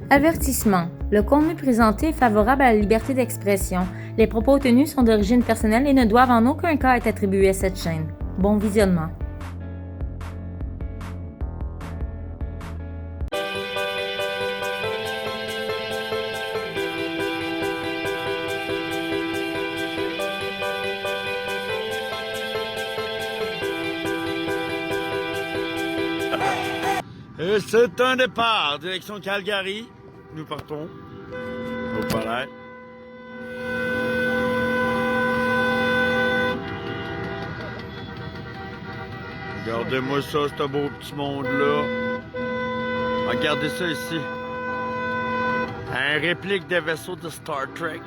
Avertissement. Le contenu présenté est favorable à la liberté d'expression. Les propos tenus sont d'origine personnelle et ne doivent en aucun cas être attribués à cette chaîne. Bon visionnement. Et c'est un départ, direction Calgary. Nous partons au palais. Regardez-moi ça, ce beau petit monde-là. Regardez ça ici. Un réplique des vaisseaux de Star Trek.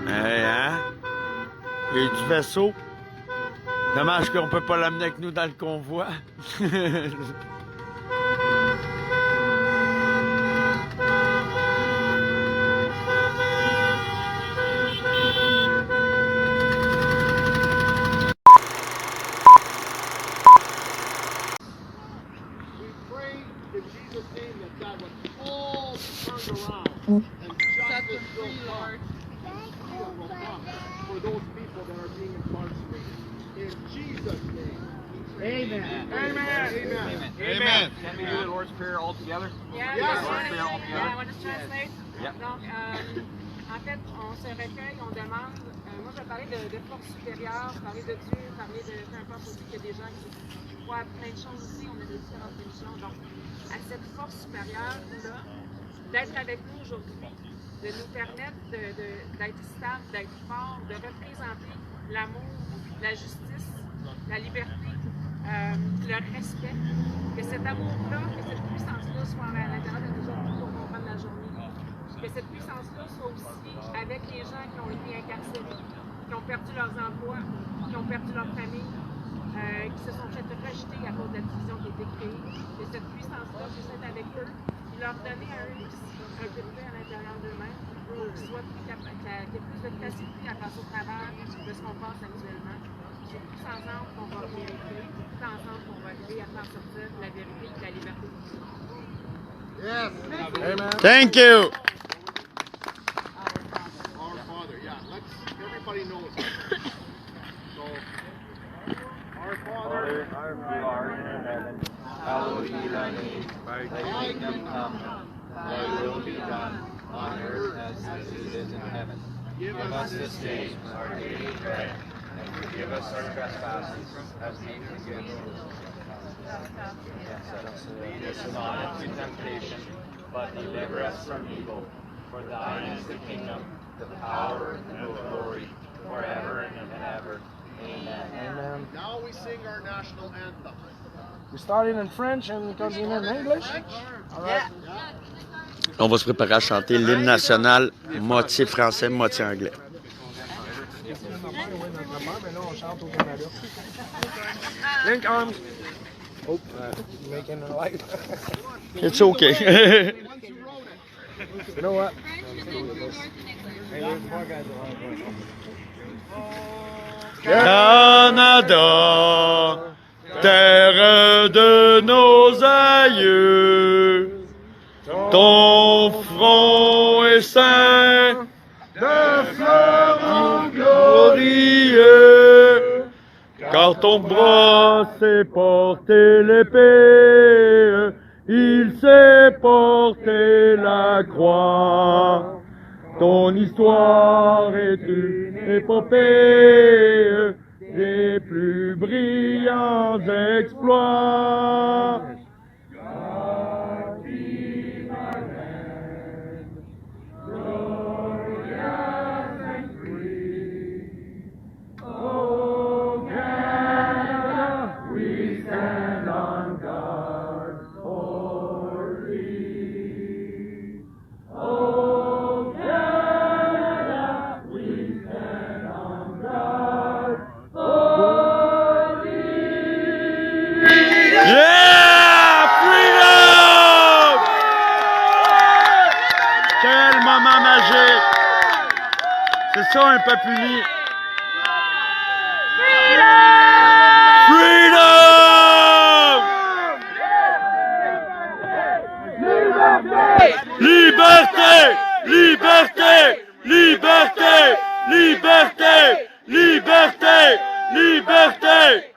Hein? Et du vaisseau. Dommage qu'on peut pas l'amener avec nous dans le convoi. Amen. Amen. Amen. Amen. Can we do the Lord's Prayer all together? Yeah, Yes. Lord's Prayer all Yeah. together. I want to translate. Yeah. Donc, en fait, on se recueille, on demande. Moi, je vais parler de force supérieure, parler de Dieu, parler de peu importe aussi qu'il y a des gens qui croient à plein de choses ici. On a des différentes religions. Donc, à cette force supérieure-là, d'être avec nous aujourd'hui, de nous permettre d'être stable, d'être fort, de représenter l'amour, la justice, la liberté, le respect, que cet amour-là, que cette puissance-là soit à l'intérieur de nous autres pour comprendre la journée. Que cette puissance-là soit aussi avec les gens qui ont été incarcérés, qui ont perdu leurs emplois, qui ont perdu leur famille, qui se sont fait rejeter à cause de la division qui a été créée. Que cette puissance-là puisse être avec eux, et leur donner à eux un peu de paix à l'intérieur d'eux-mêmes, pour qu'ils soient plus capables, qu'il y ait plus de facilité à passer au travers de ce qu'on passe actuellement. C'est tous ensemble qu'on va vérifier, tous ensemble qu'on va arriver à faire sortir la vérité et la liberté de tout le monde. Yes. Amen. Thank you. Our Father. Yeah. Let's. Everybody knows it. So, our Father, who art in heaven, hallowed be thy name. Thy kingdom come, thy will be done, on earth as it is in heaven. Give us this day our daily bread, and forgive us our trespasses, as we forgive those. Lead us not into temptation, but deliver us from evil. For thine is the kingdom, the power, and the glory, forever and ever. Amen. Amen. now we sing our national anthem. We started in French and continue in English. All right. On va se préparer à chanter l'hymne national, moitié français, moitié anglais. Link arms. Oh, making a light. It's okay. You know what? Canada, terre de nos aïeux, ton front est ceint de fleurs glorieux, car ton bras s'est porté l'épée, il s'est porté la croix. Ton histoire est une épopée des plus brillants exploits. Oh, Canada, we stand on guard for thee. Oh, Canada, we stand on guard for thee. Yeah! Freedom! Quel moment magique! C'est ça un peuple uni. Freedom! Liberté! Liberté! Liberté! Liberté! Liberté! Liberté!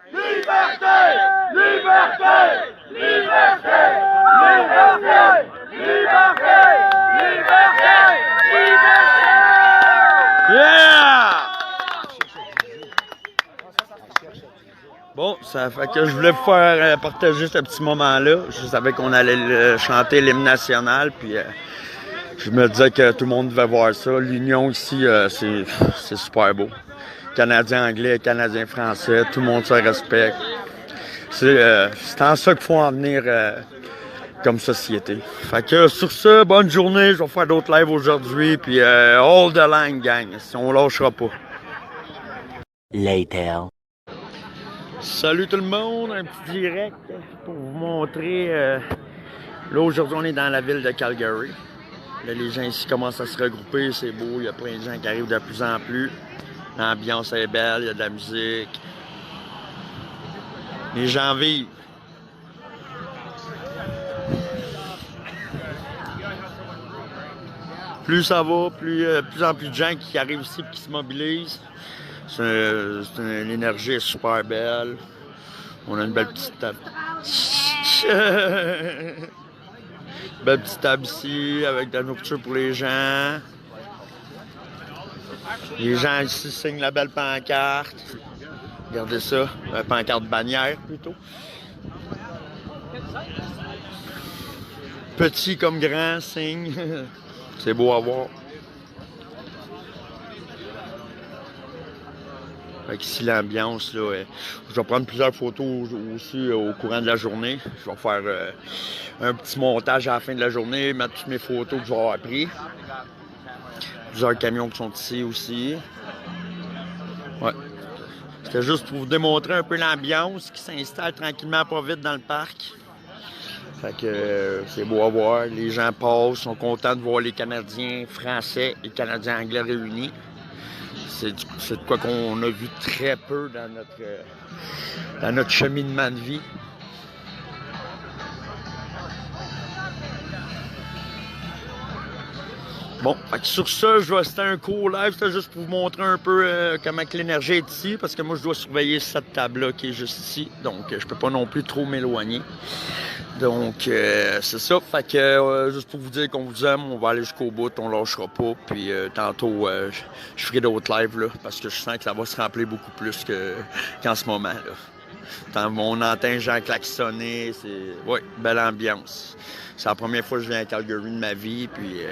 Yeah! Bon, ça fait que je voulais vous faire partager ce petit moment-là. Je savais qu'on allait chanter l'hymne national, puis je me disais que tout le monde devait voir ça. L'union ici, c'est super beau. Canadien anglais, Canadien français, tout le monde se respecte. C'est en ça qu'il faut en venir comme société. Fait que sur ce, bonne journée. Je vais faire d'autres lives aujourd'hui, puis hold the line, gang. Si on lâchera pas. Later. Salut tout le monde, un petit direct pour vous montrer. Là, aujourd'hui, on est dans la ville de Calgary. Là, les gens ici commencent à se regrouper, c'est beau, il y a plein de gens qui arrivent de plus en plus. L'ambiance est belle, il y a de la musique. Les gens vivent. Plus ça va, plus en plus de gens qui arrivent ici et qui se mobilisent. L'énergie est super belle. On a une belle petite table. Belle petite table ici avec de la nourriture pour les gens. Les gens ici signent la belle pancarte. Regardez ça, la pancarte bannière plutôt. Petit comme grand signe. C'est beau à voir. Fait qu'ici, l'ambiance, là, je vais prendre plusieurs photos aussi au courant de la journée. Je vais faire un petit montage à la fin de la journée, mettre toutes mes photos que je vais avoir prises. Plusieurs camions qui sont ici aussi. Ouais. C'était juste pour vous démontrer un peu l'ambiance qui s'installe tranquillement pas vite dans le parc. Fait que c'est beau à voir. Les gens passent, sont contents de voir les Canadiens français et Canadiens anglais réunis. C'est de quoi qu'on a vu très peu dans notre cheminement de vie. Bon, fait que sur ça, c'était un court live, c'était juste pour vous montrer un peu comment l'énergie est ici, parce que moi je dois surveiller cette table-là qui est juste ici, donc je peux pas non plus trop m'éloigner. Donc c'est ça, fait que juste pour vous dire qu'on vous aime, on va aller jusqu'au bout, on lâchera pas, puis tantôt je ferai d'autres lives là, parce que je sens que ça va se remplir beaucoup plus qu'en ce moment là. On entend les gens klaxonner, c'est ouais, belle ambiance. C'est la première fois que je viens à Calgary de ma vie, puis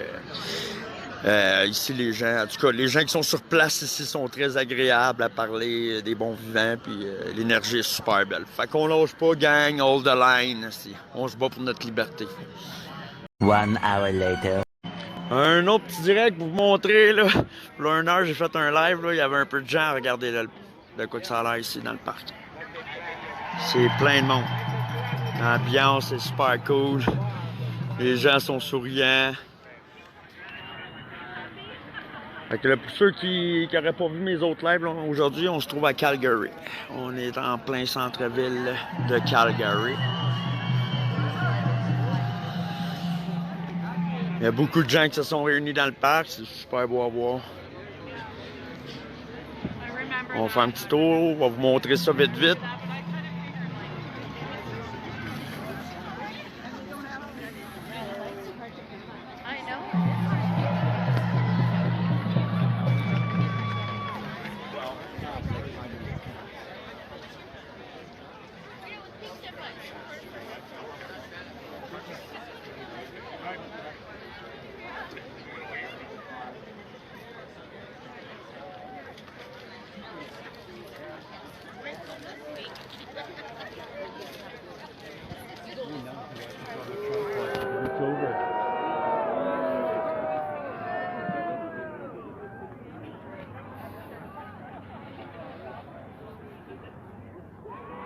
ici les gens, en tout cas les gens qui sont sur place ici sont très agréables à parler, des bons vivants, puis l'énergie est super belle. Fait qu'on lâche pas, gang, hold the line, ici. On se bat pour notre liberté. 1 hour later. Un autre petit direct pour vous montrer, là, pour 1 heure j'ai fait un live, là, il y avait un peu de gens à regarder là, de quoi que ça a l'air ici dans le parc. C'est plein de monde. L'ambiance est super cool. Les gens sont souriants. Fait que là, pour ceux qui n'auraient pas vu mes autres lives, aujourd'hui, on se trouve à Calgary. On est en plein centre-ville de Calgary. Il y a beaucoup de gens qui se sont réunis dans le parc. C'est super beau à voir. On va faire un petit tour. On va vous montrer ça vite vite.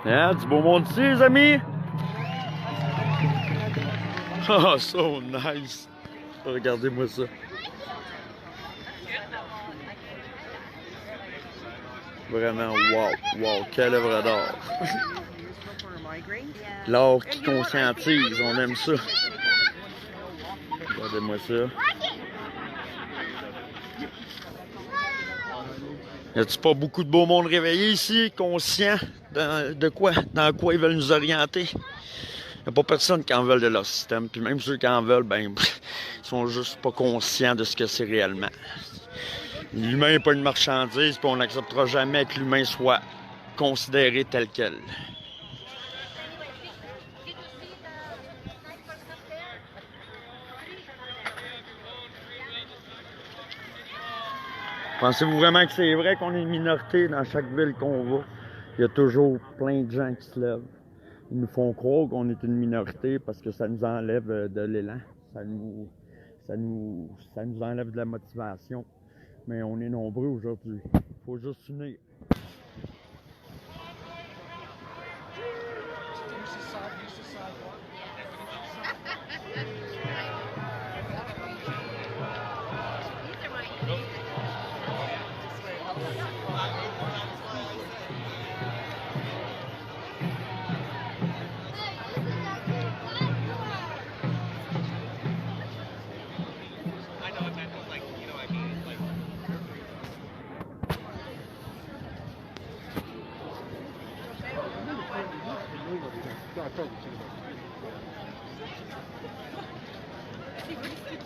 Hein, du beau monde ici, les amis? Oh, so nice! Regardez-moi ça. Vraiment, wow, quelle œuvre d'art! L'art qui conscientise, on aime ça. Regardez-moi ça. Y a-t-il pas beaucoup de beau monde réveillé ici, conscient dans quoi ils veulent nous orienter? Y a pas personne qui en veut de leur système, puis même ceux qui en veulent, ben, ils sont juste pas conscients de ce que c'est réellement. L'humain n'est pas une marchandise, puis on n'acceptera jamais que l'humain soit considéré tel quel. Pensez-vous vraiment que c'est vrai qu'on est une minorité dans chaque ville qu'on va? Il y a toujours plein de gens qui se lèvent. Ils nous font croire qu'on est une minorité parce que ça nous enlève de l'élan. Ça nous enlève de la motivation. Mais on est nombreux aujourd'hui. Il faut juste unir.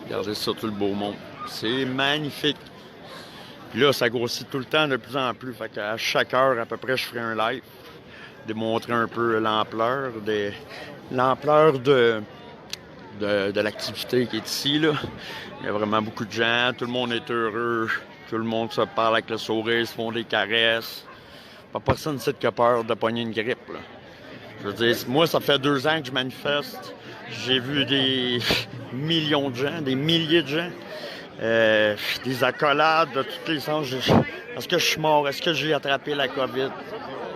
Regardez ça, tout le beau monde. C'est magnifique. Puis là, ça grossit tout le temps de plus en plus. Fait qu'à chaque heure, à peu près, je ferai un live. Démontrer un peu l'ampleur de l'activité qui est ici, là. Il y a vraiment beaucoup de gens. Tout le monde est heureux. Tout le monde se parle avec le sourire, se font des caresses. Pas personne ici qui a peur de pogner une grippe, là. Je veux dire, moi, ça fait 2 ans que je manifeste. J'ai vu des millions de gens, des milliers de gens, des accolades de tous les sens. Est-ce que je suis mort? Est-ce que j'ai attrapé la COVID?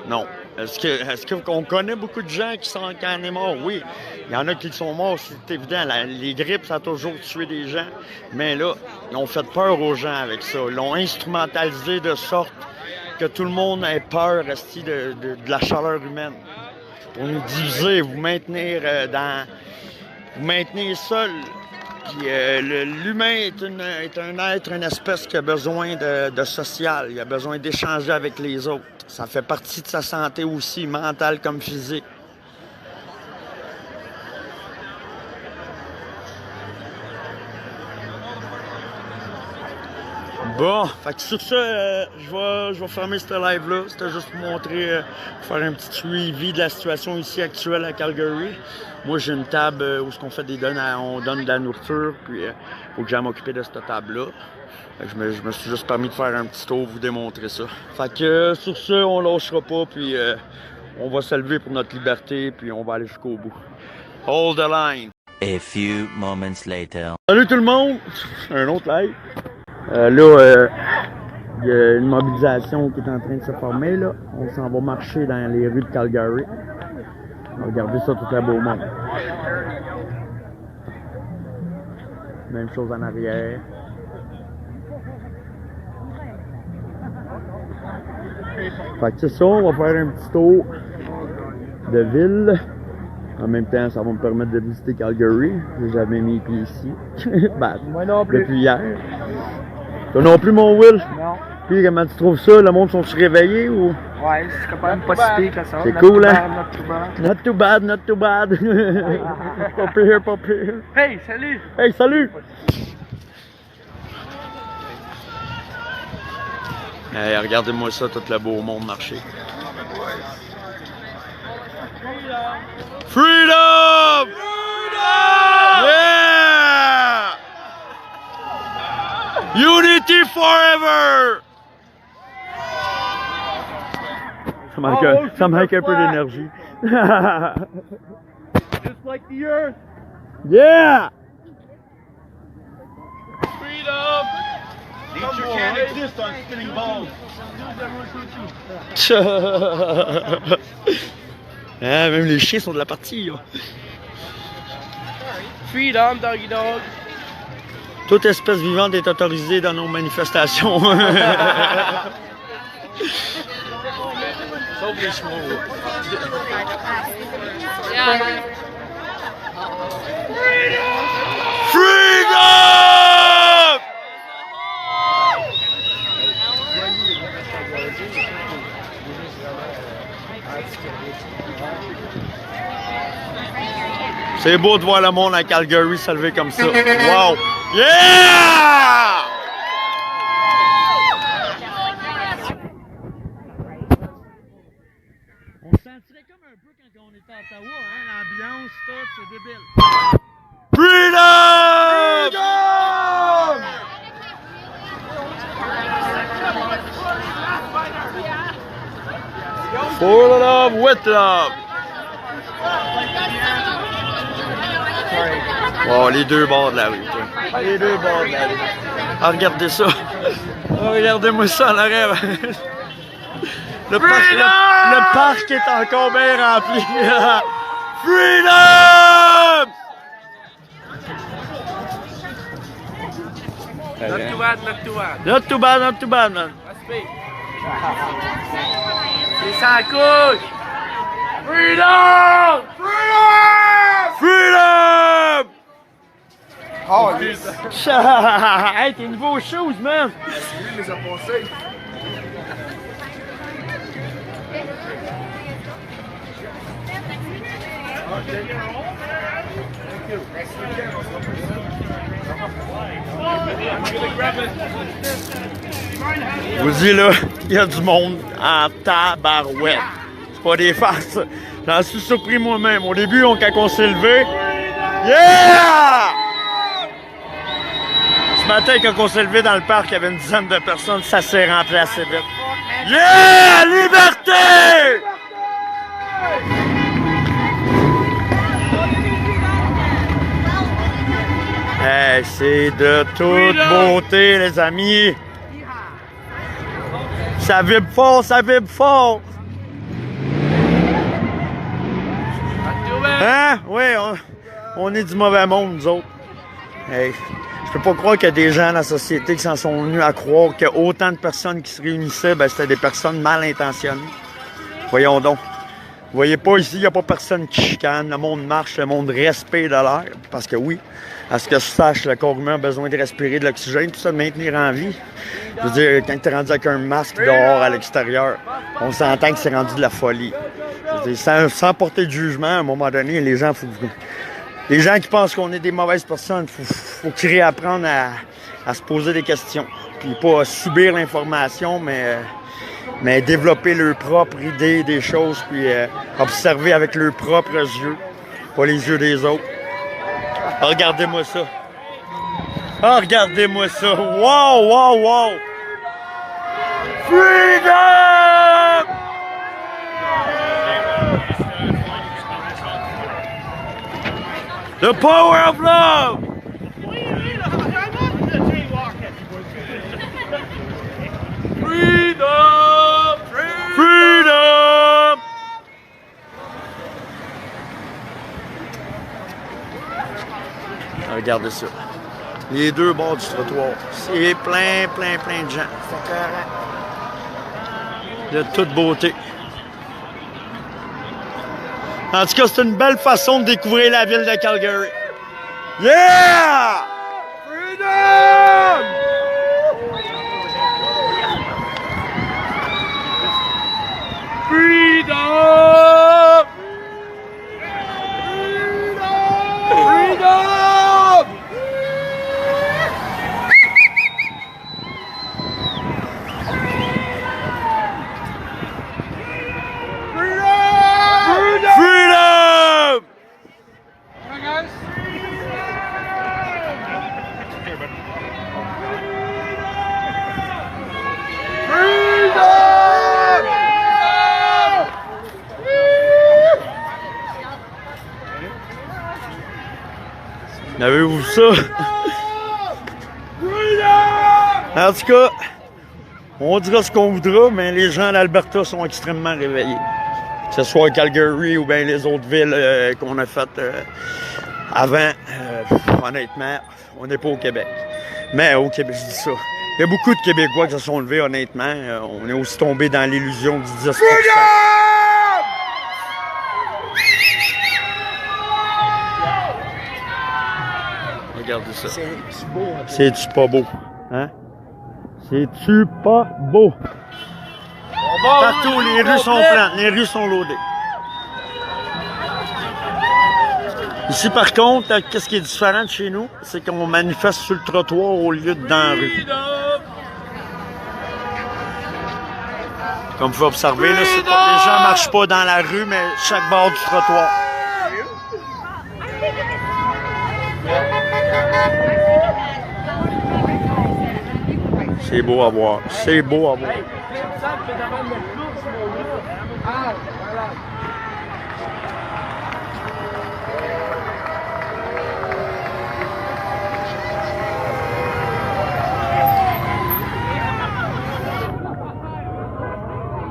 Non. Est-ce qu'on connaît beaucoup de gens qui en est morts? Oui. Il y en a qui sont morts, c'est évident. Les grippes, ça a toujours tué des gens. Mais là, ils ont fait peur aux gens avec ça. Ils l'ont instrumentalisé de sorte que tout le monde ait peur de la chaleur humaine. Pour nous diviser, vous maintenir vous maintenir seul. Puis l'humain est un être, une espèce qui a besoin de social. Il a besoin d'échanger avec les autres. Ça fait partie de sa santé aussi, mentale comme physique. Bon, fait que sur ça, je vais fermer ce live-là. C'était juste pour montrer, faire un petit suivi de la situation ici actuelle à Calgary. Moi, j'ai une table où on donne de la nourriture, puis faut que j'aille m'occuper de cette table-là. Je me suis juste permis de faire un petit tour, vous démontrer ça. Fait que sur ça, on lâchera pas, puis on va se lever pour notre liberté, puis on va aller jusqu'au bout. Hold the line! A few moments later. Salut tout le monde! Un autre live. Là, il y a une mobilisation qui est en train de se former, là. On s'en va marcher dans les rues de Calgary. Regardez ça, tout le beau monde. Même chose en arrière. Fait que c'est ça, on va faire un petit tour de ville. En même temps, ça va me permettre de visiter Calgary. J'ai jamais mis les pieds ici. Ben, Moi non plus. depuis hier. Toi non plus, mon Will? Non. Puis comment tu trouves ça? Le monde sont-ils réveillés ou? Ouais, c'est quand même pas si pire que ça. C'est Not cool, too hein? bad, not too bad. Not too bad, not too bad. Pas pire, pas pire. Hey, salut! Hey, salut! Hey, regardez-moi ça, tout le beau monde marcher. Freedom! Yeah! Unity forever! Ça manque un peu d'énergie. Just like the earth! Yeah! Freedom! Nature can't exist on spinning balls. Ah, même les chiens sont de la partie, là. Freedom, doggy dog! Toute espèce vivante est autorisée dans nos manifestations. Sauf les chevaux. Freedom! C'est beau de voir le monde à Calgary se lever comme ça. Wow! Yeah! On se sentirait comme un peu quand on était à Ottawa, hein? L'ambiance, tout, c'est débile. Freedom! For love, with love. Wow, les deux bords de la rue. Toi. Les deux bords de la rue. Ah, regardez ça. Oh, regardez-moi ça en arrière. Le parc est encore bien rempli. Freedom! Not too bad, not too bad. Not too bad, not too bad, man. C'est ça couche! Freedom! Freedom! Oh, yes. Hey, t'es nouveau shoes, man! Lui, les a passés. Je vous dis là, il y a du monde en tabarouette. C'est pas des farces. J'en suis surpris moi-même. Au début, quand on s'est levé, yeah! Ce matin, quand on s'est levé dans le parc, il y avait une dizaine de personnes, ça s'est rempli assez vite. Yeah! Liberté! Hey, c'est de toute beauté, les amis. Ça vibre fort, ça vibre fort. Hein? Oui, on est du mauvais monde, nous autres. Hey, je peux pas croire qu'il y a des gens dans la société qui s'en sont venus à croire que autant de personnes qui se réunissaient, ben, c'était des personnes mal intentionnées. Voyons donc. Vous voyez pas ici, il n'y a pas personne qui chicane. Le monde marche, le monde respire de l'air. Parce que oui, à ce que je sache, le corps humain a besoin de respirer de l'oxygène, tout ça, de maintenir en vie. Je veux dire, quand tu es rendu avec un masque dehors à l'extérieur, on s'entend que c'est rendu de la folie. Je veux dire, sans porter de jugement, à un moment donné, les gens qui pensent qu'on est des mauvaises personnes, faut qu'ils réapprennent à se poser des questions. Puis pas subir l'information, mais développer leur propre idée des choses, puis observer avec leurs propres yeux, pas les yeux des autres. Ah, regardez-moi ça. Ah, regardez-moi ça. Wow, wow, wow. Freedom! The power of love! Freedom! Freedom! Regardez ça. Les deux bords du trottoir. C'est plein de gens. De toute beauté. En tout cas, c'est une belle façon de découvrir la ville de Calgary. Yeah! Freedom! Freedom! Freedom! Freedom! Avez-vous vu ça? En tout cas, on dira ce qu'on voudra, mais les gens d'Alberta sont extrêmement réveillés. Que ce soit Calgary ou bien les autres villes qu'on a faites avant, honnêtement, on n'est pas au Québec. Mais au Québec, je dis ça. Il y a beaucoup de Québécois qui se sont levés, honnêtement. On est aussi tombé dans l'illusion du 10%. Regardez ça. C'est-tu pas beau? Hein? C'est-tu pas beau? Partout, les rues sont pleines, les rues sont loadées. Ici, par contre, qu'est-ce qui est différent de chez nous? C'est qu'on manifeste sur le trottoir au lieu de dans la rue. Comme vous pouvez observer, là, c'est pas, les gens ne marchent pas dans la rue, mais chaque bord du trottoir. C'est beau à voir. C'est beau à voir.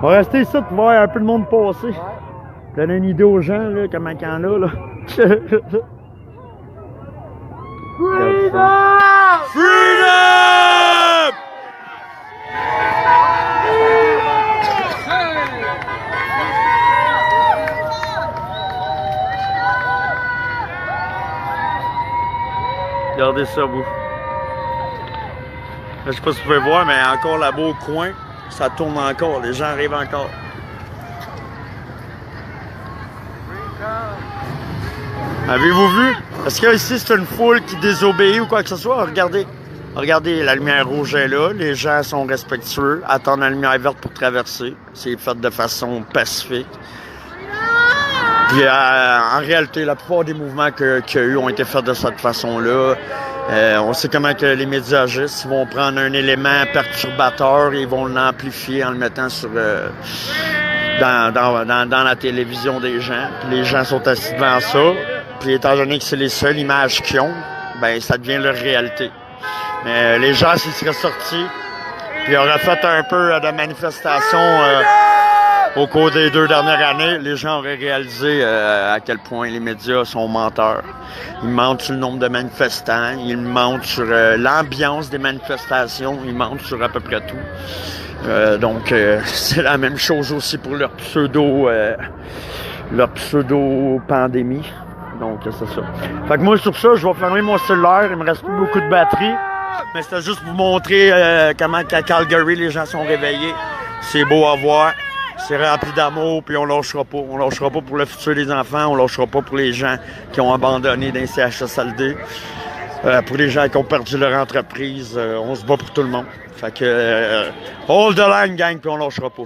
On va rester ici pour voir un peu de monde passer. Donner une idée aux gens, là, comment il y en a, là. Freedom! Freedom! Regardez ça, vous. Je sais pas si vous pouvez voir, mais encore là-bas au coin, ça tourne encore. Les gens arrivent encore. Avez-vous vu? Est-ce que ici c'est une foule qui désobéit ou quoi que ce soit? Regardez. Regardez, la lumière rouge est là. Les gens sont respectueux, attendent la lumière verte pour traverser. C'est fait de façon pacifique. Puis en réalité, la plupart des mouvements qu'il y a eu ont été faits de cette façon-là. On sait comment que les médias agissent. Ils vont prendre un élément perturbateur et ils vont l'amplifier en le mettant sur dans la télévision des gens. Puis les gens sont assis devant ça. Puis étant donné que c'est les seules images qu'ils ont, ben ça devient leur réalité. Mais les gens, s'ils seraient sortis, puis auraient fait un peu de manifestation au cours des 2 dernières années, les gens auraient réalisé à quel point les médias sont menteurs. Ils mentent sur le nombre de manifestants, ils mentent sur l'ambiance des manifestations, ils mentent sur à peu près tout. Donc, c'est la même chose aussi pour leur pseudo-pandémie. Donc, c'est ça. Fait que moi, sur ça, je vais fermer mon cellulaire. Il me reste plus beaucoup de batterie. Mais c'était juste pour vous montrer comment à Calgary, les gens sont réveillés. C'est beau à voir. C'est rempli d'amour, puis on lâchera pas. On lâchera pas pour le futur des enfants. On lâchera pas pour les gens qui ont abandonné dans les CHSLD. Pour les gens qui ont perdu leur entreprise. On se bat pour tout le monde. Fait que hold the line, gang, puis on lâchera pas.